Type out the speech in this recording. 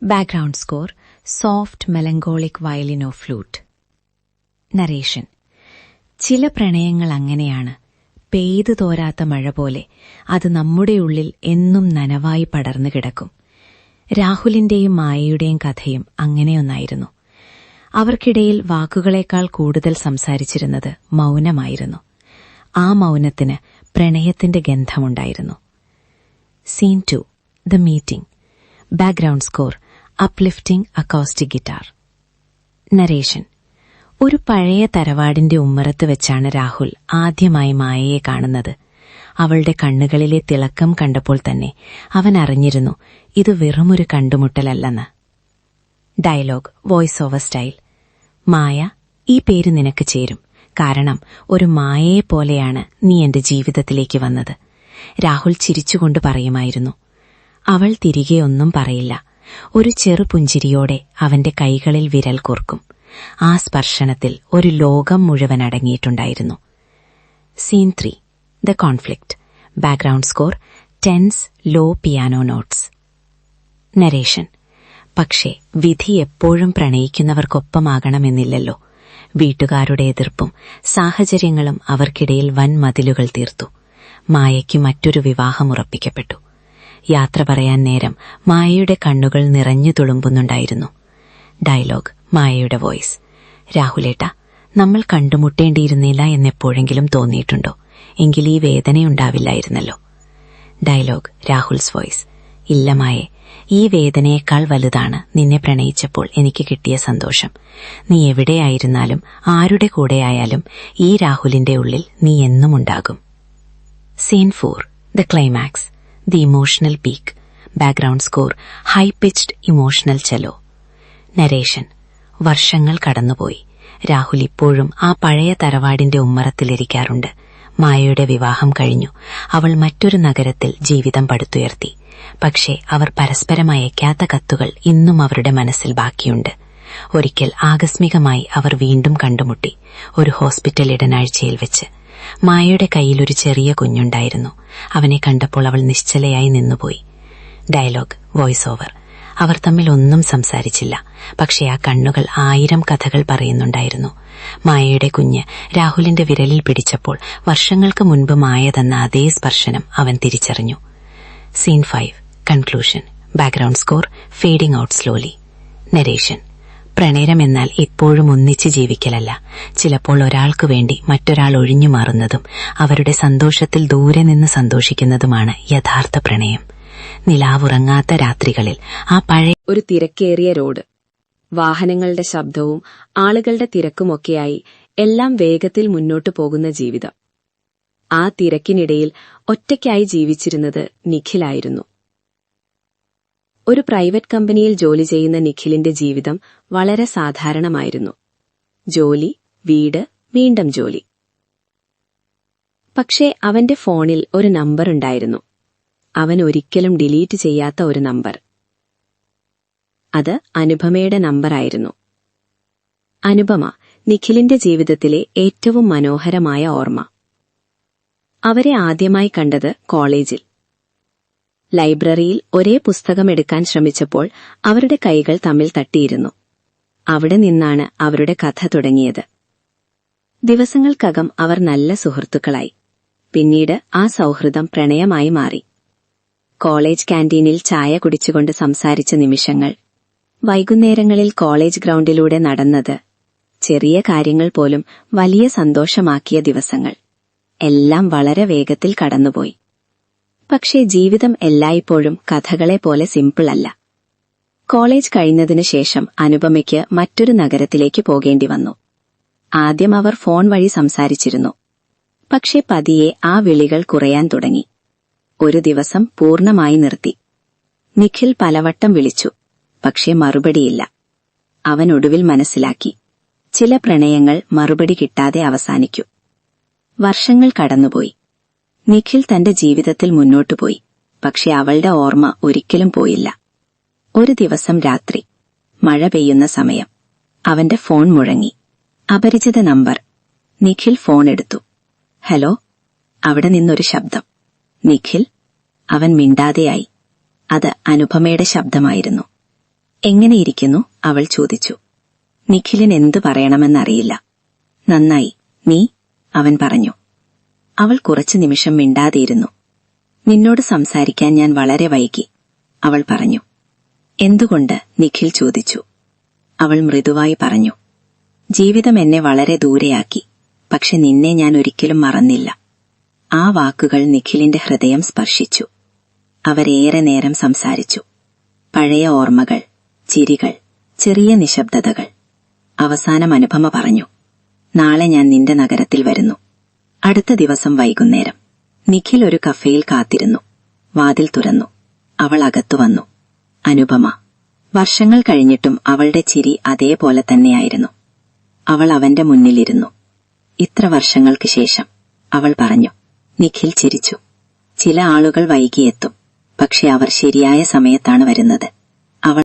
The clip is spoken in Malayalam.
ബാക്ക്ഗ്രൗണ്ട് സ്കോർ സോഫ്റ്റ് മെലങ്കോളിക് വയലിനോ ഫ്ലൂട്ട്. നരേഷൻ. ചില പ്രണയങ്ങൾ അങ്ങനെയാണ്, പെയ്തു തോരാത്ത മഴ പോലെ. അത് നമ്മുടെ ഉള്ളിൽ എന്നും നനവായി പടർന്നു കിടക്കും. രാഹുലിന്റെയും മായയുടെയും കഥയും അങ്ങനെയൊന്നായിരുന്നു. അവർക്കിടയിൽ വാക്കുകളേക്കാൾ കൂടുതൽ സംസാരിച്ചിരുന്നത് മൗനമായിരുന്നു. ആ മൗനത്തിന് പ്രണയത്തിന്റെ ഗന്ധമുണ്ടായിരുന്നു. Scene 2, the meeting. Background score uplifting acoustic guitar. Narration. ഒരു പഴയ തറവാടിന്റെ ഉമ്മറത്ത് വെച്ചാണ് രാഹുൽ ആദ്യമായി മായയെ കാണുന്നത്. അവളുടെ കണ്ണുകളിലെ തിളക്കം കണ്ടപ്പോൾ തന്നെ അവൻ അറിഞ്ഞിരുന്നു ഇത് വെറുമൊരു കണ്ടുമുട്ടലല്ലെന്ന്. Dialogue voice over style. Maya, ഈ പേര് നിനക്ക് ചേരും. കാരണം ഒരു മായയെപ്പോലെയാണ് നീ എന്റെ ജീവിതത്തിലേക്ക് വന്നത്. രാഹുൽ ചിരിച്ചുകൊണ്ട് പറയുമായിരുന്നു. അവൾ തിരികെ ഒന്നും പറയില്ല. ഒരു ചെറുപുഞ്ചിരിയോടെ അവന്റെ കൈകളിൽ വിരൽ കോർക്കും. ആ സ്പർശനത്തിൽ ഒരു ലോകം മുഴുവൻ അടങ്ങിയിട്ടുണ്ടായിരുന്നു. Scene 3, the conflict. Background score tense low piano notes. Narration. പക്ഷേ വിധി എപ്പോഴും പ്രണയിക്കുന്നവർക്കൊപ്പമാകണമെന്നില്ലല്ലോ. വീട്ടുകാരുടെ എതിർപ്പും സാഹചര്യങ്ങളും അവർക്കിടയിൽ വൻ മതിലുകൾ തീർത്തു. മായയ്ക്ക് മറ്റൊരു വിവാഹം ഉറപ്പിക്കപ്പെട്ടു. യാത്ര പറയാൻ നേരം മായയുടെ കണ്ണുകൾ നിറഞ്ഞു തുളുമ്പുന്നുണ്ടായിരുന്നു. ഡയലോഗ് മായയുടെ വോയിസ്. രാഹുലേട്ട, നമ്മൾ കണ്ടുമുട്ടേണ്ടിയിരുന്നില്ല എന്നെപ്പോഴെങ്കിലും തോന്നിയിട്ടുണ്ടോ? എങ്കിൽ ഈ വേദനയുണ്ടാവില്ലായിരുന്നല്ലോ. Dialogue Rahul's voice. ഇല്ല മായേ, ഈ വേദനയേക്കാൾ വലുതാണ് നിന്നെ പ്രണയിച്ചപ്പോൾ എനിക്ക് കിട്ടിയ സന്തോഷം. നീ എവിടെയായിരുന്നാലും ആരുടെ കൂടെയായാലും ഈ രാഹുലിന്റെ ഉള്ളിൽ നീ എന്നും ഉണ്ടാകും. Scene 4, the climax, the emotional peak. Background score high pitched emotional cello. Narration. വർഷങ്ങൾ കടന്നുപോയി. രാഹുൽ ഇപ്പോഴും ആ പഴയ തറവാടിന്റെ ഉമ്മറത്തിലിരിക്കാറുണ്ട്. മായയുടെ വിവാഹം കഴിഞ്ഞു. അവൾ മറ്റൊരു നഗരത്തിൽ ജീവിതം പടുത്തുയർത്തി. പക്ഷേ അവർ പരസ്പരം അയക്കാത്ത കത്തുകൾ ഇന്നും അവരുടെ മനസ്സിൽ ബാക്കിയുണ്ട്. ഒരിക്കൽ ആകസ്മികമായി അവർ വീണ്ടും കണ്ടുമുട്ടി, ഒരു ഹോസ്പിറ്റൽ ഇടനാഴ്ചയിൽ വെച്ച്. മായയുടെ കയ്യിലൊരു ചെറിയ കുഞ്ഞുണ്ടായിരുന്നു. അവനെ കണ്ടപ്പോൾ അവൾ നിശ്ചലയായി നിന്നുപോയി. Dialogue voice over. അവർ തമ്മിൽ ഒന്നും സംസാരിച്ചില്ല. പക്ഷേ ആ കണ്ണുകൾ 1000 കഥകൾ പറയുന്നുണ്ടായിരുന്നു. മായയുടെ കുഞ്ഞ് രാഹുലിന്റെ വിരലിൽ പിടിച്ചപ്പോൾ വർഷങ്ങൾക്ക് മുൻപ് മായ തന്ന അതേ സ്പർശനം അവൻ തിരിച്ചറിഞ്ഞു. Scene 5, conclusion. Background score fading out slowly. Narration. പ്രണയമെന്നാൽ എപ്പോഴും ഒന്നിച്ച് ജീവിക്കലല്ല. ചിലപ്പോൾ ഒരാൾക്ക് വേണ്ടി മറ്റൊരാൾ ഒഴിഞ്ഞു മാറുന്നതും അവരുടെ സന്തോഷത്തിൽ ദൂരെ നിന്ന് സന്തോഷിക്കുന്നതുമാണ് യഥാർത്ഥ പ്രണയം. നിലാവുറങ്ങാത്ത രാത്രികളിൽ ആ പഴയ ഒരു തിരക്കേറിയ റോഡ്, വാഹനങ്ങളുടെ ശബ്ദവും ആളുകളുടെ തിരക്കുമൊക്കെയായി എല്ലാം വേഗത്തിൽ മുന്നോട്ടു പോകുന്ന ജീവിതം. ആ തിരക്കിനിടയിൽ ഒറ്റയ്ക്കായി ജീവിച്ചിരുന്നത് നിഖിലായിരുന്നു. ഒരു പ്രൈവറ്റ് കമ്പനിയിൽ ജോലി ചെയ്യുന്ന നിഖിലിന്റെ ജീവിതം വളരെ സാധാരണമായിരുന്നു. ജോലി, വീട്, വീണ്ടും ജോലി. പക്ഷേ അവന്റെ ഫോണിൽ ഒരു നമ്പർ ഉണ്ടായിരുന്നു. അവൻ ഒരിക്കലും ഡിലീറ്റ് ചെയ്യാത്ത ഒരു നമ്പർ. അത് അനുപമയുടെ നമ്പറായിരുന്നു. അനുപമ നിഖിലിന്റെ ജീവിതത്തിലെ ഏറ്റവും മനോഹരമായ ഓർമ്മ. അവരെ ആദ്യമായി കണ്ടത് കോളേജിൽ. ലൈബ്രറിയിൽ ഒരേ പുസ്തകം എടുക്കാൻ ശ്രമിച്ചപ്പോൾ അവരുടെ കൈകൾ തമ്മിൽ തട്ടിയിരുന്നു. അവിടെ നിന്നാണ് അവരുടെ കഥ തുടങ്ങിയത്. ദിവസങ്ങൾക്കകം അവർ നല്ല സുഹൃത്തുക്കളായി. പിന്നീട് ആ സൗഹൃദം പ്രണയമായി മാറി. കോളേജ് ക്യാന്റീനിൽ ചായ കുടിച്ചുകൊണ്ട് സംസാരിച്ച നിമിഷങ്ങൾ, വൈകുന്നേരങ്ങളിൽ കോളേജ് ഗ്രൗണ്ടിലൂടെ നടന്നത്, ചെറിയ കാര്യങ്ങൾ പോലും വലിയ സന്തോഷമാക്കിയ ദിവസങ്ങൾ, എല്ലാം വളരെ വേഗത്തിൽ കടന്നുപോയി. പക്ഷേ ജീവിതം എല്ലായ്പ്പോഴും കഥകളെ പോലെ സിമ്പിളല്ല. കോളേജ് കഴിഞ്ഞതിനു ശേഷം അനുപമയ്ക്ക് മറ്റൊരു നഗരത്തിലേക്ക് പോകേണ്ടി വന്നു. ആദ്യം അവർ ഫോൺ വഴി സംസാരിച്ചിരുന്നു. പക്ഷേ പതിയെ ആ വിളികൾ കുറയാൻ തുടങ്ങി. ഒരു ദിവസം പൂർണ്ണമായി നിർത്തി. നിഖിൽ പലവട്ടം വിളിച്ചു, പക്ഷേ മറുപടിയില്ല. അവൻ ഒടുവിൽ മനസ്സിലാക്കി, ചില പ്രണയങ്ങൾ മറുപടി കിട്ടാതെ അവസാനിക്കും. വർഷങ്ങൾ കടന്നുപോയി. നിഖിൽ തന്റെ ജീവിതത്തിൽ മുന്നോട്ടുപോയി. പക്ഷെ അവളുടെ ഓർമ്മ ഒരിക്കലും പോയില്ല. ഒരു ദിവസം രാത്രി, മഴ പെയ്യുന്ന സമയം, അവന്റെ ഫോൺ മുഴങ്ങി. അപരിചിത നമ്പർ. നിഖിൽ ഫോൺ എടുത്തു. ഹലോ. അവിടെ നിന്നൊരു ശബ്ദം. നിഖിൽ. അവൻ മിണ്ടാതെയായി. അത് അനുപമയുടെ ശബ്ദമായിരുന്നു. എങ്ങനെയിരിക്കുന്നു? അവൾ ചോദിച്ചു. നിഖിലിന് എന്തു പറയണമെന്നറിയില്ല. നന്നായി. നീ? അവൻ പറഞ്ഞു. അവൾ കുറച്ചു നിമിഷം മിണ്ടാതെയിരുന്നു. നിന്നോട് സംസാരിക്കാൻ ഞാൻ വളരെ വൈകി, അവൾ പറഞ്ഞു. എന്തുകൊണ്ട്? നിഖിൽ ചോദിച്ചു. അവൾ മൃദുവായി പറഞ്ഞു. ജീവിതം എന്നെ വളരെ ദൂരെയാക്കി, പക്ഷെ നിന്നെ ഞാൻ ഒരിക്കലും മറന്നില്ല. ആ വാക്കുകൾ നിഖിലിന്റെ ഹൃദയം സ്പർശിച്ചു. അവരേറെ നേരം സംസാരിച്ചു. പഴയ ഓർമ്മകൾ, ചിരികൾ, ചെറിയ നിശബ്ദതകൾ. അവസാനം അനുപമ പറഞ്ഞു, നാളെ ഞാൻ നിന്റെ നഗരത്തിൽ വരുന്നു. അടുത്ത ദിവസം വൈകുന്നേരം നിഖിൽ ഒരു കഫേയിൽ കാത്തിരുന്നു. വാതിൽ തുറന്നു. അവൾ അകത്തു വന്നു. അനുപമ. വർഷങ്ങൾ കഴിഞ്ഞിട്ടും അവളുടെ ചിരി അതേപോലെ തന്നെയായിരുന്നു. അവൾ അവന്റെ മുന്നിലിരുന്നു. ഇത്ര വർഷങ്ങൾക്ക് ശേഷം, അവൾ പറഞ്ഞു. നിഖിൽ ചിരിച്ചു. ചില ആളുകൾ വൈകിയെത്തും, പക്ഷെ അവർ ശരിയായ സമയത്താണ് വരുന്നത്. അവൾ